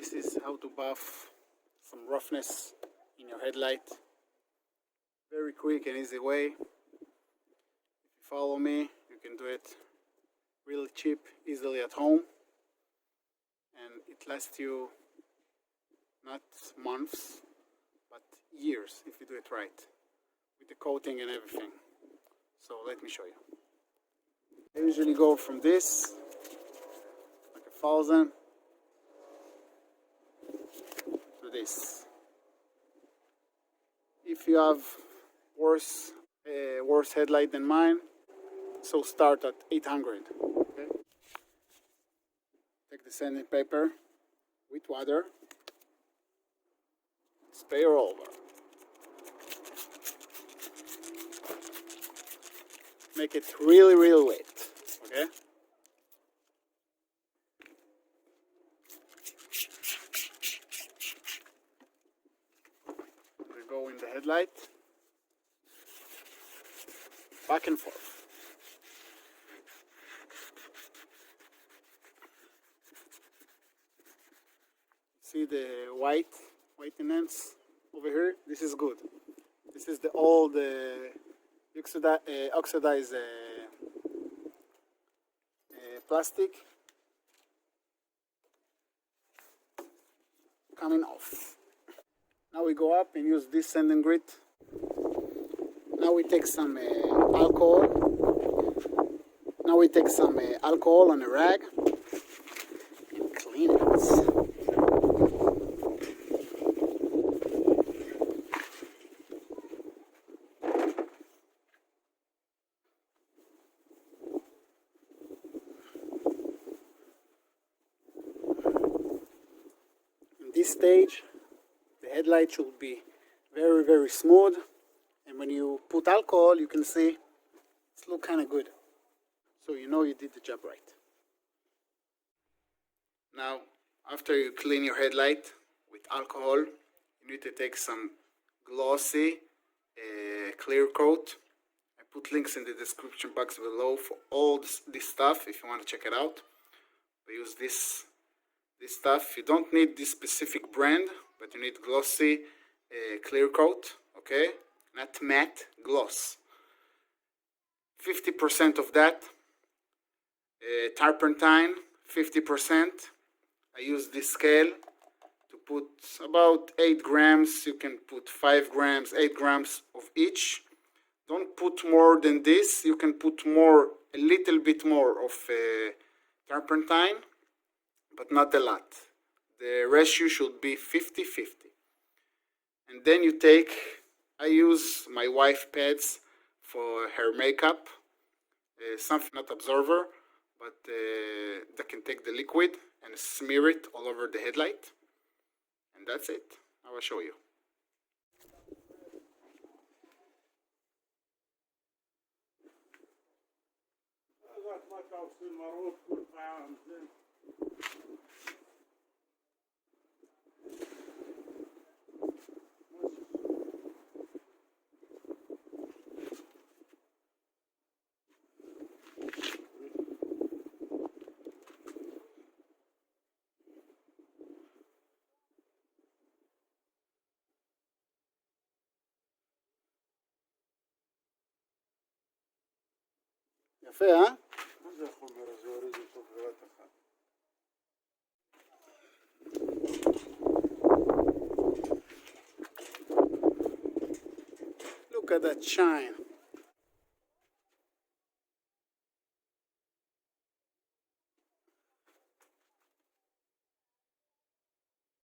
this is how to buff some roughness in your headlight. Very quick and easy way. If you follow me, you can do it really cheap, easily at home, and it lasts you not months but years if you do it right, with the coating and everything. So let me show you. I usually go from this, like 1,000, to this. If you have worse headlight than mine, so start at 800. Okay? Take the sanding paper with water, spray all over. Make it really, really wet. Okay? We go in the headlight, back and forth. See the whiteness over here? This is good. This is the old oxidized plastic coming off. Now we go up and use this sanding grit. Now we take some alcohol. Now we take some alcohol on a rag and clean it. This stage, the headlight should be very, very smooth, and when you put alcohol, you can see it's look kind of good, so you know you did the job right. Now, after you clean your headlight with alcohol, you need to take some glossy clear coat. I put links in the description box below for all this stuff if you want to check it out. We use this stuff. You don't need this specific brand, but you need glossy clear coat, okay? Not matte, gloss. 50% of that turpentine, 50%. I use this scale to put about 8 grams. You can put 5 grams, 8 grams of each. Don't put more than this. You can put more, a little bit more of turpentine, but not a lot. The ratio should be 50-50. And then you take, I use my wife pads for her makeup, something not absorber, but that can take the liquid and smear it all over the headlight. And that's it. I will show you. יפה, אה? מה זה החומר הזה הוריד אותו בבת אחת? Look at that shine.